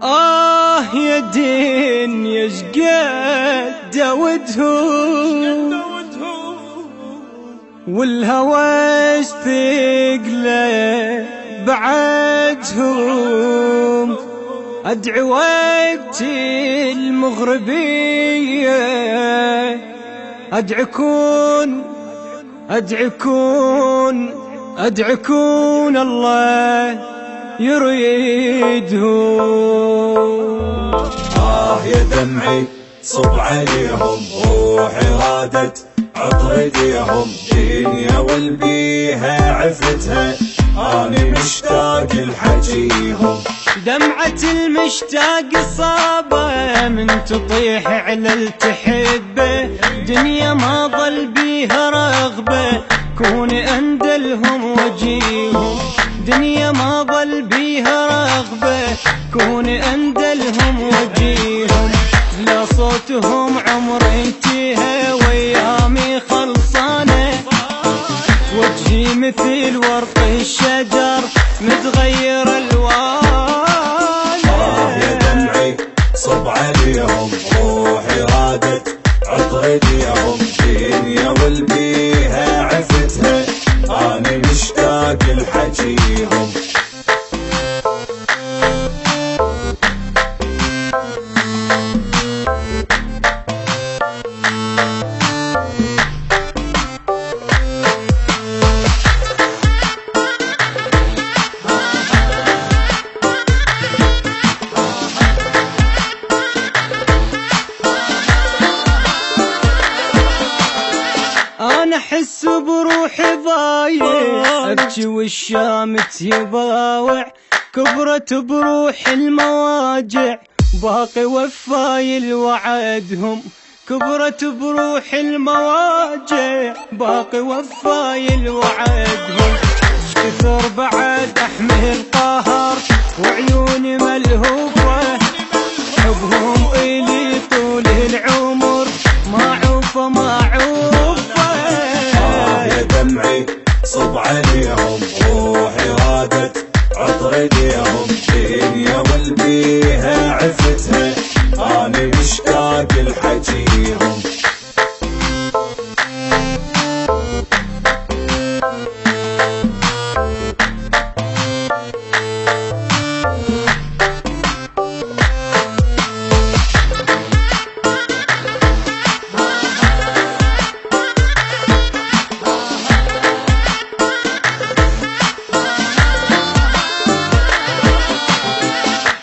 يا دنيا شقد ودهون والهوى اشتقله بعدهم. أدعي وقت المغربية أدعكون الله يريدهم. يا دمعي صب عليهم، روحي رادت عطر ايديهم. دنيا والبيها عفتها، أنا مشتاق لحجيهم. دمعة المشتاق صابة من تطيح على التحبه. دنيا ما ظل بيها رغبة، كون أندلهم وجيهم. دنيا ما ظل بيها رغبة، كون أندلهم وجيهم. لا صوتهم عمر انتهى ويامي خلصانة، وجهي مثل ورق الشجر متغير الوانه. يا دمعي صب عليهم، روحي رادت عطر ايديهم. دنيا والبيها عفتها، أنا مشتاق لحجيهم. أنا أحس بروحي ضايع، أبكي والشامت يباوع. كبرت بروح المواجع، باقي وفاي وعدهم. كبرت بروح المواجع، باقي وفاي وعدهم. كثر بعد أحمل قهر وعيوني ملهوفة، حبهم إلي طول العمر ما عوفة ما عوفة. يا دمعي صب عليهم، روحي رادت عطر ايديهم. دنيا والبيها عفتها، أنا مشتاق لحجيهم.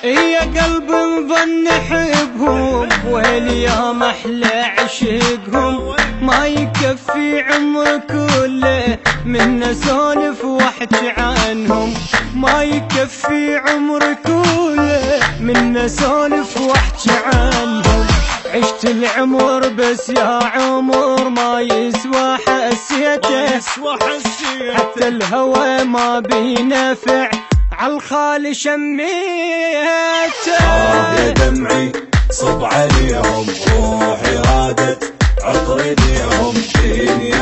يا قلب مظن حبهم، واليوم احلى عشقهم. ما يكفي عمر كله من اسولف واحكي عنهم. ما يكفي عمر كله من اسولف واحكي عنهم. عشت العمر بس يا عمر ما يسوى حسيته، حتى الهوى ما بينفع عالخال شميته. يا دمعي صب عليهم، روحي رادت عطر ايديهم. دنيا